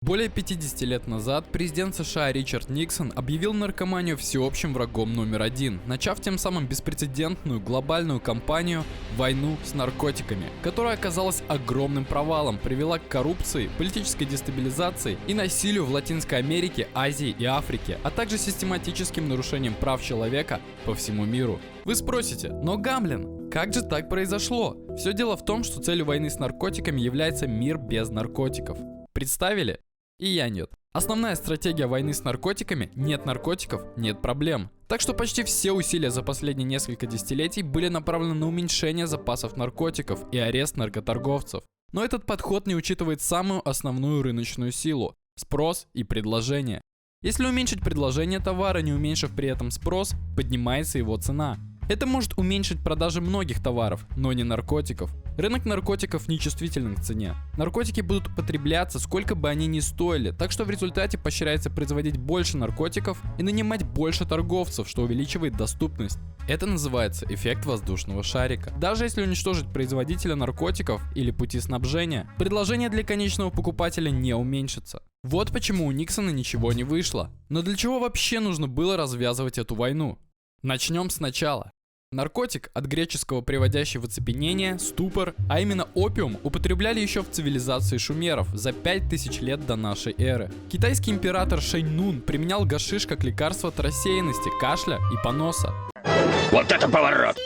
Более 50 лет назад президент США Ричард Никсон объявил наркоманию всеобщим врагом номер один, начав тем самым беспрецедентную глобальную кампанию «Войну с наркотиками», которая оказалась огромным провалом, привела к коррупции, политической дестабилизации и насилию в Латинской Америке, Азии и Африке, а также систематическим нарушением прав человека по всему миру. Вы спросите, но Гамлин, как же так произошло? Все дело в том, что целью войны с наркотиками является мир без наркотиков. Представили? И я нет. Основная стратегия войны с наркотиками – нет наркотиков, нет проблем. Так что почти все усилия за последние несколько десятилетий были направлены на уменьшение запасов наркотиков и арест наркоторговцев. Но этот подход не учитывает самую основную рыночную силу – спрос и предложение. Если уменьшить предложение товара, не уменьшив при этом спрос, поднимается его цена. Это может уменьшить продажи многих товаров, но не наркотиков. Рынок наркотиков не чувствителен к цене. Наркотики будут употребляться, сколько бы они ни стоили, так что в результате поощряется производить больше наркотиков и нанимать больше торговцев, что увеличивает доступность. Это называется эффект воздушного шарика. Даже если уничтожить производителя наркотиков или пути снабжения, предложение для конечного покупателя не уменьшится. Вот почему у Никсона ничего не вышло. Но для чего вообще нужно было развязывать эту войну? Начнем сначала. Наркотик, от греческого приводящий в оцепенение, ступор, а именно опиум, употребляли еще в цивилизации шумеров за 5000 лет до нашей эры. Китайский император Шэньнун применял гашиш как лекарство от рассеянности, кашля и поноса. Вот это поворот!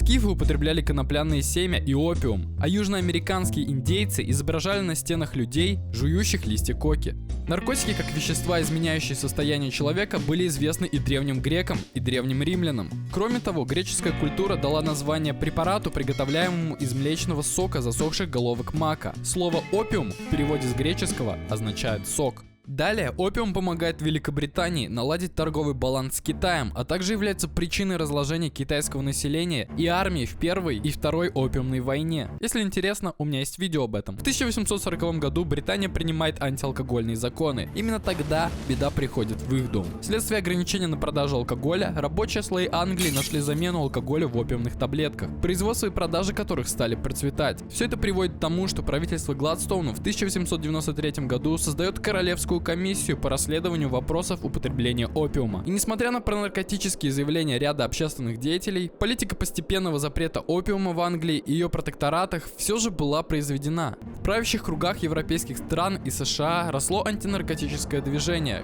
Скифы употребляли конопляные семя и опиум, а южноамериканские индейцы изображали на стенах людей, жующих листья коки. Наркотики, как вещества, изменяющие состояние человека, были известны и древним грекам, и древним римлянам. Кроме того, греческая культура дала название препарату, приготовляемому из млечного сока засохших головок мака. Слово «опиум» в переводе с греческого означает «сок». Далее, опиум помогает Великобритании наладить торговый баланс с Китаем, а также является причиной разложения китайского населения и армии в Первой и Второй опиумной войне. Если интересно, у меня есть видео об этом. В 1840 году Британия принимает антиалкогольные законы. Именно тогда беда приходит в их дом. Вследствие ограничения на продажу алкоголя, рабочие слои Англии нашли замену алкоголю в опиумных таблетках, производство и продажа которых стали процветать. Все это приводит к тому, что правительство Гладстоуна в 1893 году создает королевскую комиссию по расследованию вопросов употребления опиума. И несмотря на пронаркотические заявления ряда общественных деятелей, политика постепенного запрета опиума в Англии и ее протекторатах все же была произведена. В правящих кругах европейских стран и США росло антинаркотическое движение,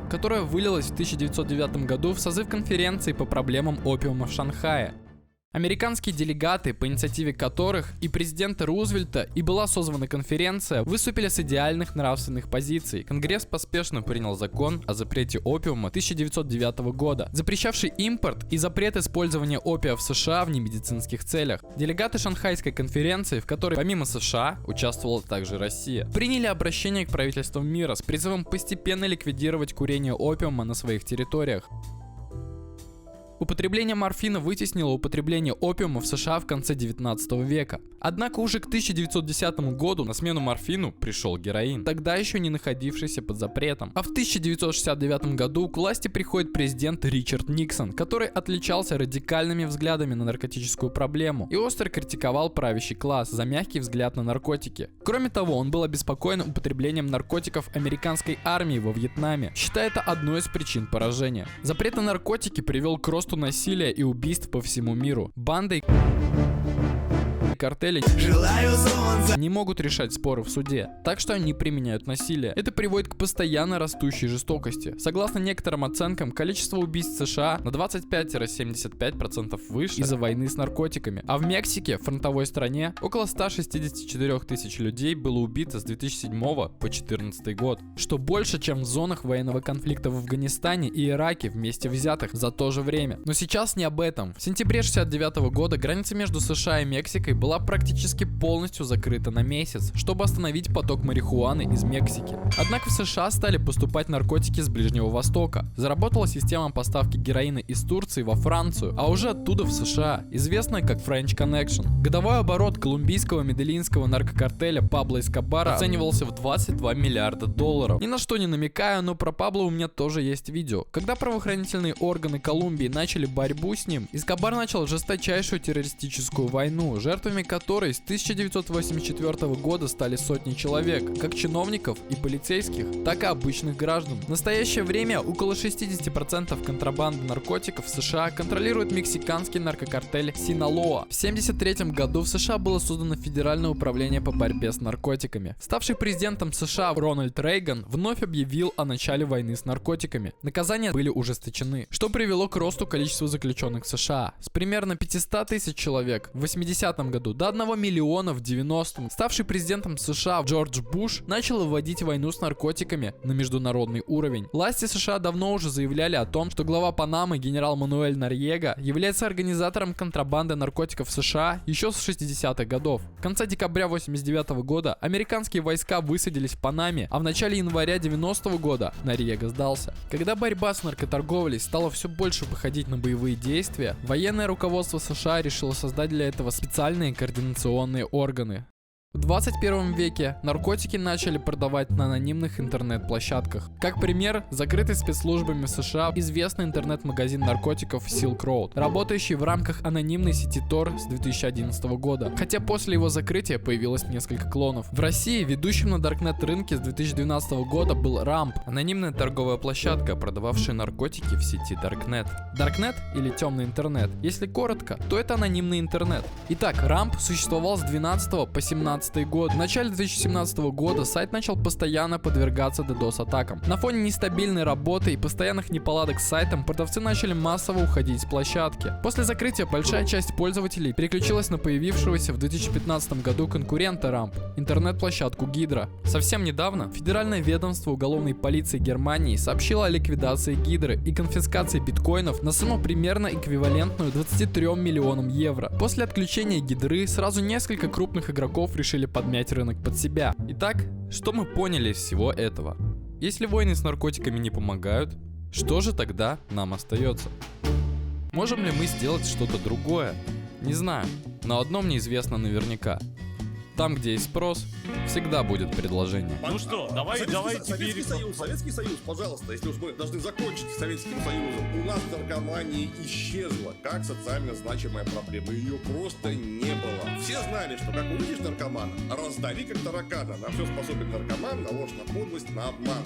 которое вылилось в 1909 году в созыв конференции по проблемам опиума в Шанхае. Американские делегаты, по инициативе которых и президента Рузвельта и была созвана конференция, выступили с идеальных нравственных позиций. Конгресс поспешно принял закон о запрете опиума 1909 года, запрещавший импорт и запрет использования опия в США в немедицинских целях. Делегаты Шанхайской конференции, в которой помимо США участвовала также Россия, приняли обращение к правительствам мира с призывом постепенно ликвидировать курение опиума на своих территориях. Употребление морфина вытеснило употребление опиума в США в конце 19 века. Однако уже к 1910 году на смену морфину пришел героин, тогда еще не находившийся под запретом. А в 1969 году к власти приходит президент Ричард Никсон, который отличался радикальными взглядами на наркотическую проблему и остро критиковал правящий класс за мягкий взгляд на наркотики. Кроме того, он был обеспокоен употреблением наркотиков американской армии во Вьетнаме, считая это одной из причин поражения. Запрет на наркотики привел к росту насилия и убийств по всему миру. Банды и картели не могут решать споры в суде, так что они применяют насилие. Это приводит к постоянно растущей жестокости. Согласно некоторым оценкам, количество убийств в США на 25-75% выше из-за войны с наркотиками. А в Мексике, фронтовой стране, около 164 тысяч людей было убито с 2007 по 2014 год, что больше, чем в зонах военного конфликта в Афганистане и Ираке вместе взятых за то же время. Но сейчас не об этом. В сентябре 1969 года граница между США и Мексикой была практически полностью закрыта на месяц, чтобы остановить поток марихуаны из Мексики. Однако в США стали поступать наркотики с Ближнего Востока. Заработала система поставки героина из Турции во Францию, а уже оттуда в США, известная как French Connection. Годовой оборот колумбийского медельинского наркокартеля Пабло Эскобара оценивался в 22 миллиарда долларов. Ни на что не намекаю, но про Пабло у меня тоже есть видео. Когда правоохранительные органы Колумбии начали борьбу с ним, Эскобар начал жесточайшую террористическую войну, жертвами жертвами которой с 1984 года стали сотни человек, как чиновников и полицейских, так и обычных граждан. В настоящее время около 60% контрабанды наркотиков в США контролирует мексиканский наркокартель Синалоа. В 1973 году в США было создано Федеральное управление по борьбе с наркотиками. Ставший президентом США Рональд Рейган вновь объявил о начале войны с наркотиками. Наказания были ужесточены, что привело к росту количества заключенных в США с примерно 500 тысяч человек в 80-м году до 1 миллиона в 90-м. Ставший президентом США Джордж Буш начал вводить войну с наркотиками на международный уровень. Власти США давно уже заявляли о том, что глава Панамы генерал Мануэль Норьега является организатором контрабанды наркотиков в США еще с 60-х годов. В конце декабря 1989 года американские войска высадились в Панаме, а в начале января 90-го года Норьега сдался. Когда борьба с наркоторговлей стала все больше походить на боевые действия, военное руководство США решило создать для этого специальные координационные органы. В 21 веке наркотики начали продавать на анонимных интернет-площадках. Как пример, закрытый спецслужбами США известный интернет-магазин наркотиков Silk Road, работающий в рамках анонимной сети Tor с 2011 года, хотя после его закрытия появилось несколько клонов. В России ведущим на Darknet рынке с 2012 года был Ramp, анонимная торговая площадка, продававшая наркотики в сети Darknet. Darknet или темный интернет, если коротко, то это анонимный интернет. Итак, Ramp существовал с 12 по 17 год. В начале 2017 года сайт начал постоянно подвергаться DDoS-атакам. На фоне нестабильной работы и постоянных неполадок с сайтом продавцы начали массово уходить с площадки. После закрытия большая часть пользователей переключилась на появившегося в 2015 году конкурента Ramp, интернет-площадку Гидра. Совсем недавно Федеральное ведомство уголовной полиции Германии сообщило о ликвидации Гидры и конфискации биткоинов на сумму примерно эквивалентную 23 миллионам евро. После отключения Гидры сразу несколько крупных игроков решили подмять рынок под себя. Итак, что мы поняли из всего этого? Если войны с наркотиками не помогают, что же тогда нам остается? Можем ли мы сделать что-то другое? Не знаю, но одно мне известно наверняка. Там, где есть спрос, всегда будет предложение. Ну что, давай теперь... Советский Союз, пожалуйста, если уж мы должны закончить с Советским Союзом. У нас наркомания исчезла как социально значимая проблема. Ее просто не было. Все знали, что как увидишь наркомана, раздави как таракана. На все способен наркоман, на ложь, на подлость, на обман.